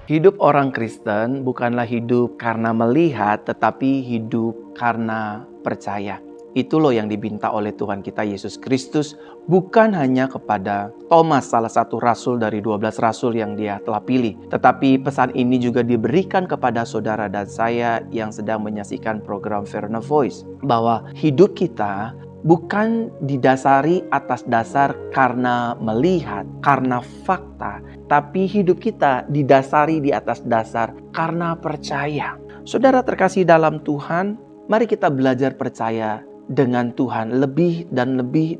Hidup orang Kristen bukanlah hidup karena melihat, tetapi hidup karena percaya. Itu loh yang diminta oleh Tuhan kita Yesus Kristus, bukan hanya kepada Thomas, salah satu rasul dari 12 rasul yang dia telah pilih. Tetapi pesan ini juga diberikan kepada saudara dan saya yang sedang menyaksikan program Verna Voice. Bahwa hidup kita bukan didasari atas dasar karena melihat, karena fakta. Tapi hidup kita didasari di atas dasar karena percaya. Saudara terkasih dalam Tuhan, mari kita belajar percaya dengan Tuhan lebih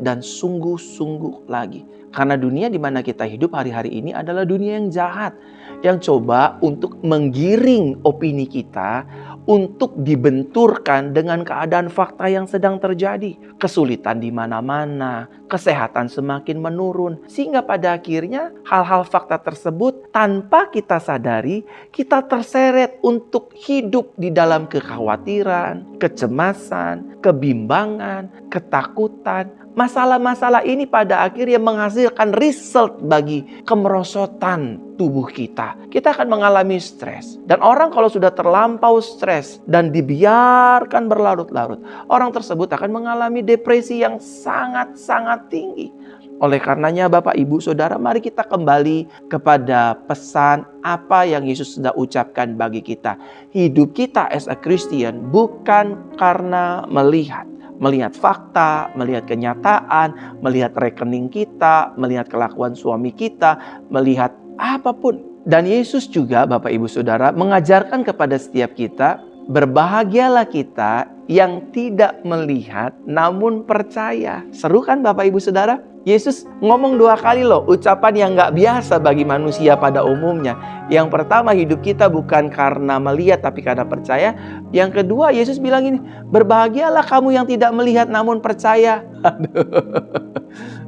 dan sungguh-sungguh lagi. Karena dunia di mana kita hidup hari-hari ini adalah dunia yang jahat, yang coba untuk menggiring opini kita untuk dibenturkan dengan keadaan fakta yang sedang terjadi. Kesulitan di mana-mana, kesehatan semakin menurun, sehingga pada akhirnya hal-hal fakta tersebut tanpa kita sadari, kita terseret untuk hidup di dalam kekhawatiran, kecemasan, kebimbangan, ketakutan. Masalah-masalah ini pada akhirnya menghasilkan result bagi kemerosotan tubuh kita. Kita akan mengalami stres. Dan orang kalau sudah terlampau stres dan dibiarkan berlarut-larut, orang tersebut akan mengalami depresi yang sangat-sangat tinggi. Oleh karenanya Bapak, Ibu, Saudara, mari kita kembali kepada pesan apa yang Yesus sudah ucapkan bagi kita. Hidup kita as a Christian bukan karena melihat fakta, melihat kenyataan, melihat rekening kita, melihat kelakuan suami kita, melihat apapun. Dan Yesus juga, Bapak Ibu Saudara, mengajarkan kepada setiap kita, berbahagialah kita yang tidak melihat namun percaya. Seru kan Bapak Ibu Saudara? Yesus ngomong 2 kali loh, ucapan yang gak biasa bagi manusia pada umumnya. Yang pertama, hidup kita bukan karena melihat tapi karena percaya. Yang kedua, Yesus bilang ini, berbahagialah kamu yang tidak melihat namun percaya.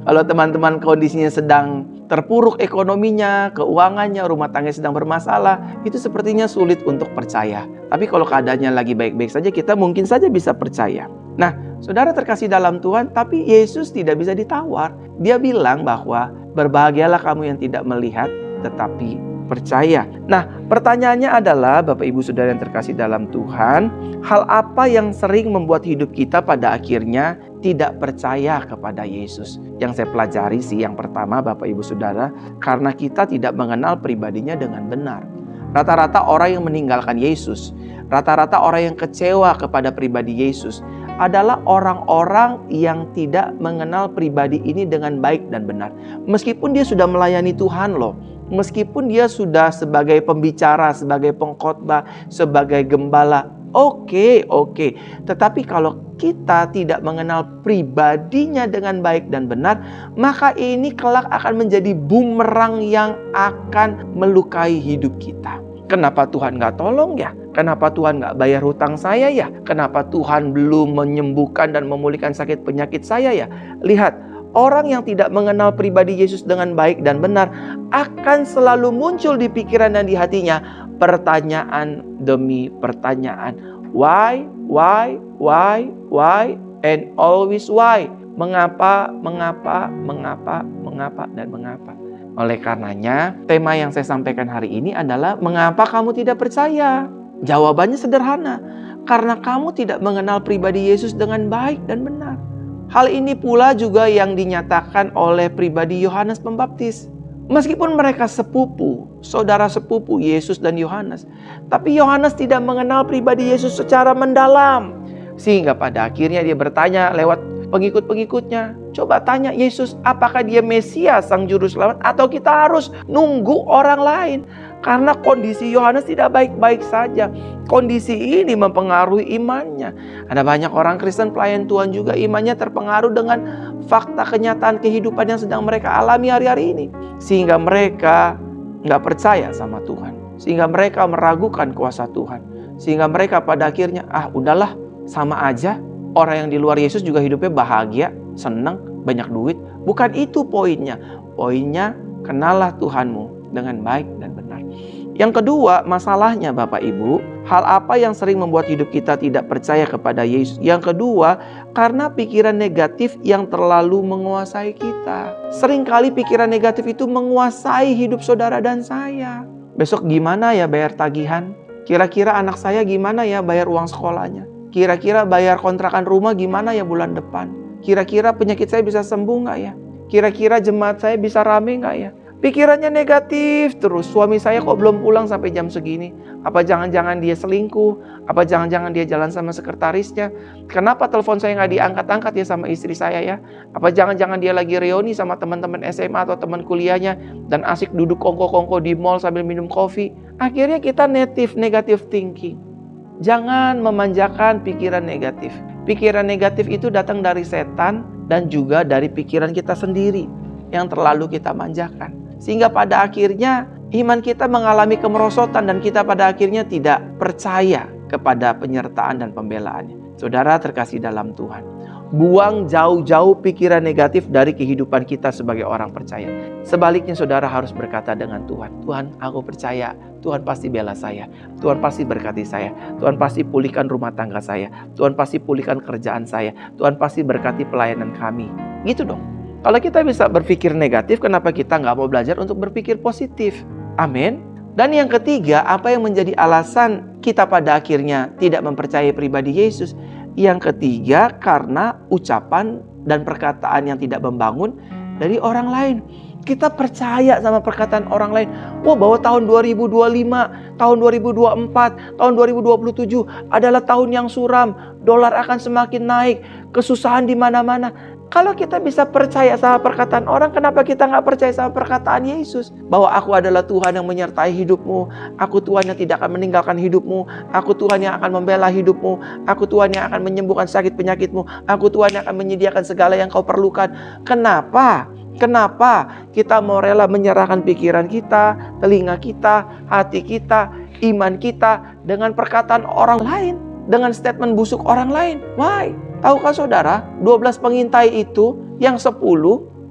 Kalau teman-teman kondisinya sedang terpuruk ekonominya, keuangannya, rumah tangga sedang bermasalah, itu sepertinya sulit untuk percaya. Tapi kalau keadaannya lagi baik-baik saja, kita mungkin saja bisa percaya. Nah, saudara terkasih dalam Tuhan, tapi Yesus tidak bisa ditawar. Dia bilang bahwa berbahagialah kamu yang tidak melihat, tetapi percaya. Nah, pertanyaannya adalah, Bapak Ibu Saudara yang terkasih dalam Tuhan, hal apa yang sering membuat hidup kita pada akhirnya tidak percaya kepada Yesus? Yang saya pelajari sih, yang pertama Bapak Ibu Saudara, karena kita tidak mengenal pribadinya dengan benar. Rata-rata orang yang meninggalkan Yesus, rata-rata orang yang kecewa kepada pribadi Yesus adalah orang-orang yang tidak mengenal pribadi ini dengan baik dan benar. Meskipun dia sudah melayani Tuhan loh, meskipun dia sudah sebagai pembicara, sebagai pengkhotbah, sebagai gembala, oke. Tetapi kalau kita tidak mengenal pribadinya dengan baik dan benar, maka ini kelak akan menjadi bumerang yang akan melukai hidup kita. Kenapa Tuhan gak tolong ya? Kenapa Tuhan gak bayar hutang saya ya? Kenapa Tuhan belum menyembuhkan dan memulihkan sakit penyakit saya ya? Lihat, orang yang tidak mengenal pribadi Yesus dengan baik dan benar akan selalu muncul di pikiran dan di hatinya pertanyaan demi pertanyaan. Why, and always why. Mengapa, dan mengapa. Oleh karenanya, tema yang saya sampaikan hari ini adalah mengapa kamu tidak percaya? Jawabannya sederhana, karena kamu tidak mengenal pribadi Yesus dengan baik dan benar. Hal ini pula juga yang dinyatakan oleh pribadi Yohanes Pembaptis. Meskipun mereka sepupu, saudara sepupu Yesus dan Yohanes, tapi Yohanes tidak mengenal pribadi Yesus secara mendalam. Sehingga pada akhirnya dia bertanya lewat pengikut-pengikutnya, coba tanya Yesus, apakah dia Mesias, Sang Juru Selamat, atau kita harus nunggu orang lain? Karena kondisi Yohanes tidak baik-baik saja. Kondisi ini mempengaruhi imannya. Ada banyak orang Kristen pelayan Tuhan juga imannya terpengaruh dengan fakta kenyataan kehidupan yang sedang mereka alami hari-hari ini. Sehingga mereka nggak percaya sama Tuhan. Sehingga mereka meragukan kuasa Tuhan. Sehingga mereka pada akhirnya, udahlah, sama aja. Orang yang di luar Yesus juga hidupnya bahagia, senang, banyak duit. Bukan itu poinnya. Poinnya, kenallah Tuhanmu dengan baik dan benar. Yang kedua, masalahnya Bapak Ibu, hal apa yang sering membuat hidup kita tidak percaya kepada Yesus? Yang kedua, karena pikiran negatif yang terlalu menguasai kita. Seringkali pikiran negatif itu menguasai hidup saudara dan saya. Besok gimana ya bayar tagihan? Kira-kira anak saya gimana ya bayar uang sekolahnya? Kira-kira bayar kontrakan rumah gimana ya bulan depan? Kira-kira penyakit saya bisa sembuh nggak ya? Kira-kira jemaat saya bisa rame nggak ya? Pikirannya negatif terus. Suami saya kok belum pulang sampai jam segini? Apa jangan-jangan dia selingkuh? Apa jangan-jangan dia jalan sama sekretarisnya? Kenapa telepon saya nggak diangkat-angkat ya sama istri saya ya? Apa jangan-jangan dia lagi reuni sama teman-teman SMA atau teman kuliahnya dan asik duduk kongko-kongko di mall sambil minum kopi? Akhirnya kita negative thinking. Jangan memanjakan pikiran negatif. Pikiran negatif itu datang dari setan dan juga dari pikiran kita sendiri yang terlalu kita manjakan. Sehingga pada akhirnya iman kita mengalami kemerosotan dan kita pada akhirnya tidak percaya kepada penyertaan dan pembelaannya. Saudara terkasih dalam Tuhan, buang jauh-jauh pikiran negatif dari kehidupan kita sebagai orang percaya. Sebaliknya saudara harus berkata dengan Tuhan, Tuhan aku percaya, Tuhan pasti bela saya, Tuhan pasti berkati saya, Tuhan pasti pulihkan rumah tangga saya, Tuhan pasti pulihkan kerjaan saya, Tuhan pasti berkati pelayanan kami. Gitu dong. Kalau kita bisa berpikir negatif, kenapa kita nggak mau belajar untuk berpikir positif? Amin. Dan yang ketiga, apa yang menjadi alasan kita pada akhirnya tidak mempercayai pribadi Yesus? Yang ketiga, karena ucapan dan perkataan yang tidak membangun dari orang lain. Kita percaya sama perkataan orang lain. Wah, bahwa tahun 2025, tahun 2024, tahun 2027 adalah tahun yang suram. Dolar akan semakin naik, kesusahan di mana-mana. Kalau kita bisa percaya sama perkataan orang, kenapa kita nggak percaya sama perkataan Yesus? Bahwa aku adalah Tuhan yang menyertai hidupmu. Aku Tuhan yang tidak akan meninggalkan hidupmu. Aku Tuhan yang akan membela hidupmu. Aku Tuhan yang akan menyembuhkan sakit penyakitmu. Aku Tuhan yang akan menyediakan segala yang kau perlukan. Kenapa? Kenapa kita mau rela menyerahkan pikiran kita, telinga kita, hati kita, iman kita dengan perkataan orang lain? Dengan statement busuk orang lain? Why? Tahukah saudara, 12 pengintai itu, yang 10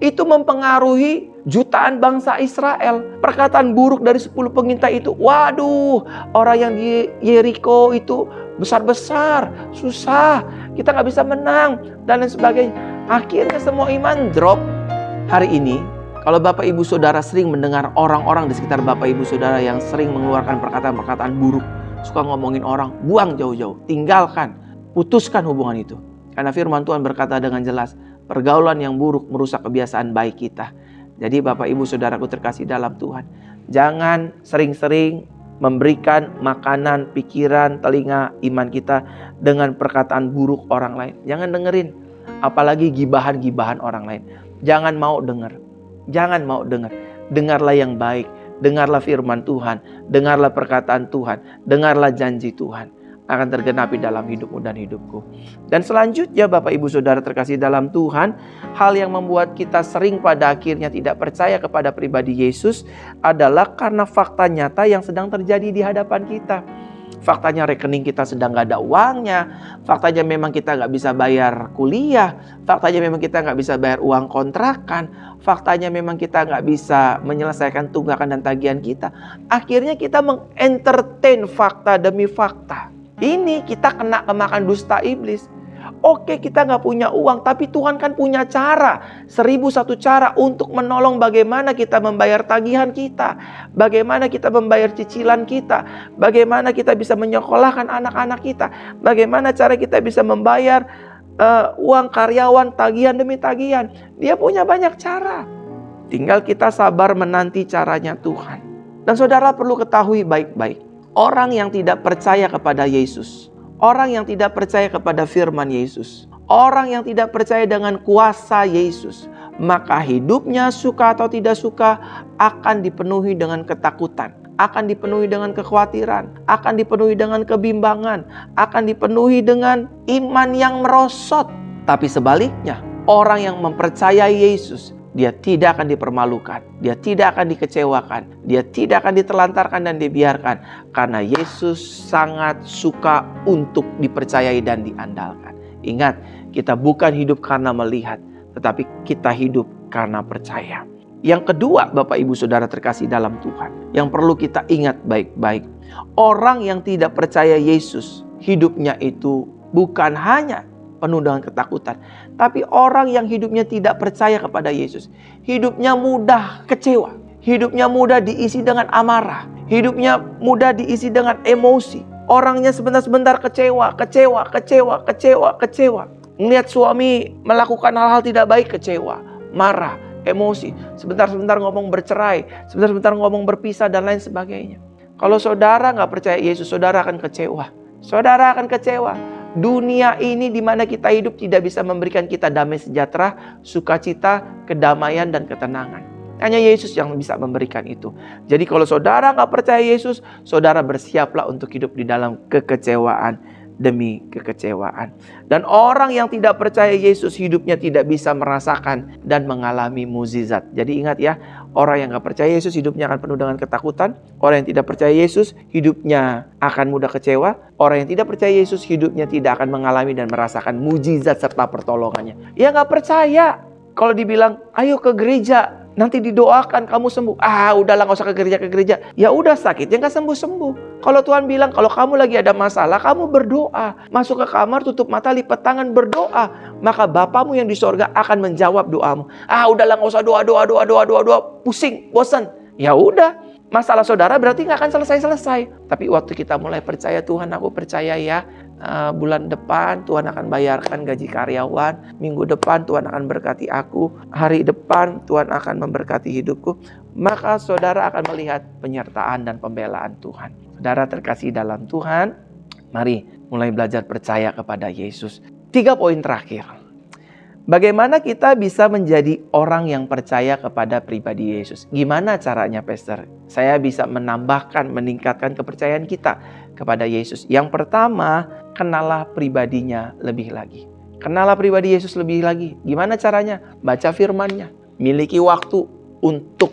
itu mempengaruhi jutaan bangsa Israel. Perkataan buruk dari 10 pengintai itu, waduh, orang yang di Yeriko itu besar-besar, susah, kita nggak bisa menang, dan lain sebagainya. Akhirnya semua iman drop. Hari ini, kalau Bapak Ibu Saudara sering mendengar orang-orang di sekitar Bapak Ibu Saudara yang sering mengeluarkan perkataan-perkataan buruk, suka ngomongin orang, buang jauh-jauh, tinggalkan, putuskan hubungan itu. Karena firman Tuhan berkata dengan jelas, pergaulan yang buruk merusak kebiasaan baik kita. Jadi Bapak Ibu Saudaraku terkasih dalam Tuhan, jangan sering-sering memberikan makanan, pikiran, telinga, iman kita dengan perkataan buruk orang lain. Jangan dengerin, apalagi gibahan-gibahan orang lain. Jangan mau dengar. Jangan mau dengar. Dengarlah yang baik. Dengarlah firman Tuhan. Dengarlah perkataan Tuhan. Dengarlah janji Tuhan. Akan tergenapi dalam hidupmu dan hidupku. Dan selanjutnya Bapak Ibu Saudara terkasih dalam Tuhan, hal yang membuat kita sering pada akhirnya tidak percaya kepada pribadi Yesus adalah karena fakta nyata yang sedang terjadi di hadapan kita. Faktanya rekening kita sedang gak ada uangnya. Faktanya memang kita gak bisa bayar kuliah. Faktanya memang kita gak bisa bayar uang kontrakan. Faktanya memang kita gak bisa menyelesaikan tunggakan dan tagihan kita. Akhirnya kita mengentertain fakta demi fakta. Ini kita kena kemakan dusta iblis. Oke, kita gak punya uang, tapi Tuhan kan punya cara. 1001 cara untuk menolong bagaimana kita membayar tagihan kita. Bagaimana kita membayar cicilan kita. Bagaimana kita bisa menyekolahkan anak-anak kita. Bagaimana cara kita bisa membayar uang karyawan tagihan demi tagihan. Dia punya banyak cara. Tinggal kita sabar menanti caranya Tuhan. Dan saudara perlu ketahui baik-baik. Orang yang tidak percaya kepada Yesus, orang yang tidak percaya kepada firman Yesus, orang yang tidak percaya dengan kuasa Yesus, maka hidupnya suka atau tidak suka akan dipenuhi dengan ketakutan, akan dipenuhi dengan kekhawatiran, akan dipenuhi dengan kebimbangan, akan dipenuhi dengan iman yang merosot. Tapi sebaliknya, orang yang mempercayai Yesus, dia tidak akan dipermalukan, dia tidak akan dikecewakan, dia tidak akan ditelantarkan dan dibiarkan. Karena Yesus sangat suka untuk dipercayai dan diandalkan. Ingat, kita bukan hidup karena melihat, tetapi kita hidup karena percaya. Yang kedua, Bapak Ibu Saudara terkasih dalam Tuhan, yang perlu kita ingat baik-baik. Orang yang tidak percaya Yesus, hidupnya itu bukan hanya penuh dengan ketakutan, tapi orang yang hidupnya tidak percaya kepada Yesus, hidupnya mudah kecewa, hidupnya mudah diisi dengan amarah, Hidupnya mudah diisi dengan emosi. Orangnya sebentar-sebentar kecewa. Melihat suami melakukan hal-hal tidak baik, kecewa, marah, emosi. Sebentar-sebentar ngomong bercerai, sebentar-sebentar ngomong berpisah dan lain sebagainya. Kalau saudara nggak percaya Yesus, saudara akan kecewa. Saudara akan kecewa. Dunia ini di mana kita hidup tidak bisa memberikan kita damai sejahtera, sukacita, kedamaian, dan ketenangan. Hanya Yesus yang bisa memberikan itu. Jadi kalau saudara nggak percaya Yesus, saudara bersiaplah untuk hidup di dalam kekecewaan demi kekecewaan. Dan orang yang tidak percaya Yesus hidupnya tidak bisa merasakan dan mengalami mukjizat. Jadi ingat ya, orang yang nggak percaya Yesus hidupnya akan penuh dengan ketakutan. Orang yang tidak percaya Yesus hidupnya akan mudah kecewa. Orang yang tidak percaya Yesus hidupnya tidak akan mengalami dan merasakan mukjizat serta pertolongannya. Ya nggak percaya. Kalau dibilang, ayo ke gereja, nanti didoakan kamu sembuh. Udahlah gak usah ke gereja. Ya udah sakitnya gak sembuh-sembuh. Kalau Tuhan bilang kalau kamu lagi ada masalah, kamu berdoa. Masuk ke kamar, tutup mata, lipat tangan, berdoa. Maka Bapamu yang di sorga akan menjawab doamu. Udahlah gak usah doa. Pusing, bosan. Ya udah. Masalah saudara berarti gak akan selesai-selesai. Tapi waktu kita mulai percaya, Tuhan aku percaya ya. Bulan depan Tuhan akan bayarkan gaji karyawan. Minggu depan Tuhan akan berkati aku. Hari depan Tuhan akan memberkati hidupku. Maka saudara akan melihat penyertaan dan pembelaan Tuhan. Saudara terkasih dalam Tuhan, mari mulai belajar percaya kepada Yesus. 3 poin terakhir. Bagaimana kita bisa menjadi orang yang percaya kepada pribadi Yesus? Gimana caranya, Pastor? Saya bisa meningkatkan kepercayaan kita kepada Yesus. Yang pertama, kenalah pribadinya lebih lagi. Kenalah pribadi Yesus lebih lagi. Gimana caranya? Baca firman-Nya. Miliki waktu untuk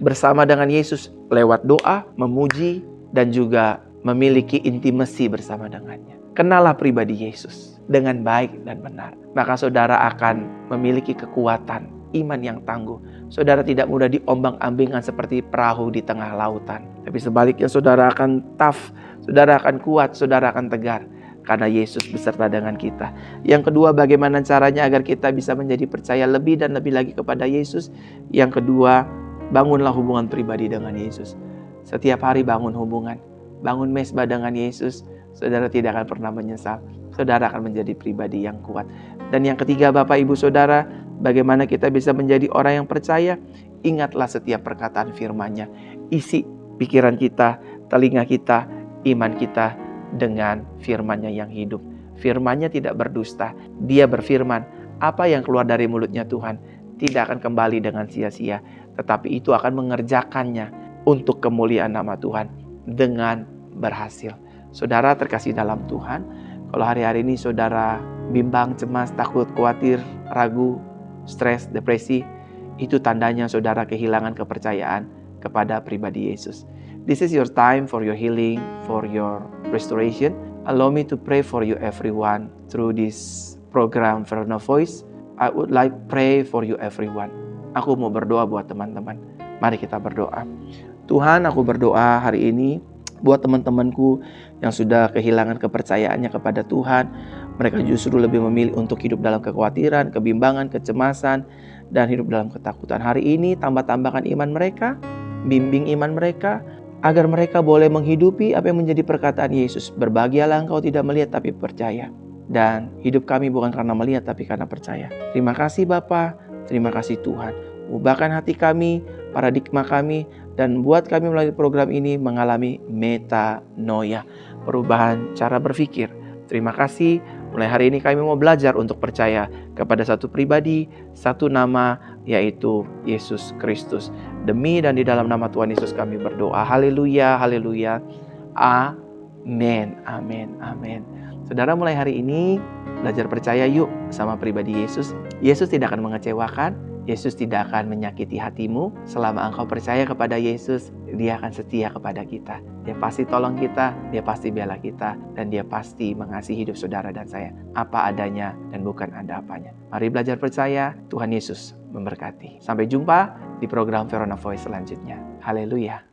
bersama dengan Yesus lewat doa, memuji, dan juga memiliki intimasi bersama dengannya. Kenalah pribadi Yesus dengan baik dan benar. Maka saudara akan memiliki kekuatan iman yang tangguh. Saudara tidak mudah diombang-ambingkan seperti perahu di tengah lautan. Tapi sebaliknya saudara akan tough, saudara akan kuat, saudara akan tegar. Karena Yesus beserta dengan kita. Yang kedua, bagaimana caranya agar kita bisa menjadi percaya lebih dan lebih lagi kepada Yesus? Yang kedua, bangunlah hubungan pribadi dengan Yesus. Setiap hari bangun hubungan. Bangun mesbah dengan Yesus. Saudara tidak akan pernah menyesal. Saudara akan menjadi pribadi yang kuat. Dan yang ketiga, Bapak Ibu Saudara, bagaimana kita bisa menjadi orang yang percaya? Ingatlah setiap perkataan firman-Nya. Isi pikiran kita, telinga kita, iman kita dengan firman-Nya yang hidup. Firman-Nya tidak berdusta. Dia berfirman, apa yang keluar dari mulutnya Tuhan tidak akan kembali dengan sia-sia. Tetapi itu akan mengerjakannya untuk kemuliaan nama Tuhan dengan berhasil. Saudara terkasih dalam Tuhan, kalau hari-hari ini saudara bimbang, cemas, takut, khawatir, ragu, stres, depresi, itu tandanya saudara kehilangan kepercayaan kepada pribadi Yesus. This is your time for your healing, for your restoration. Allow me to pray for you everyone through this program Verona Voice. I would like pray for you everyone. Aku mau berdoa buat teman-teman. Mari kita berdoa. Tuhan, aku berdoa hari ini buat teman-temanku yang sudah kehilangan kepercayaannya kepada Tuhan. Mereka justru lebih memilih untuk hidup dalam kekhawatiran, kebimbangan, kecemasan, dan hidup dalam ketakutan. Hari ini tambahkan iman mereka, bimbing iman mereka, agar mereka boleh menghidupi apa yang menjadi perkataan Yesus. Berbahagialah engkau tidak melihat tapi percaya. Dan hidup kami bukan karena melihat tapi karena percaya. Terima kasih Bapa, terima kasih Tuhan. Ubahkan hati kami, paradigma kami, dan buat kami melalui program ini mengalami metanoia, perubahan cara berpikir. Terima kasih, mulai hari ini kami mau belajar untuk percaya kepada satu pribadi, satu nama, yaitu Yesus Kristus. Demi dan di dalam nama Tuhan Yesus kami berdoa. Haleluya, haleluya. Amin, amin, amin. Saudara, mulai hari ini belajar percaya yuk sama pribadi Yesus. Yesus tidak akan mengecewakan. Yesus tidak akan menyakiti hatimu. Selama engkau percaya kepada Yesus, Dia akan setia kepada kita. Dia pasti tolong kita, Dia pasti bela kita, dan Dia pasti mengasihi hidup saudara dan saya apa adanya dan bukan ada apanya. Mari belajar percaya. Tuhan Yesus memberkati. Sampai jumpa di program Verona Voice selanjutnya. Haleluya.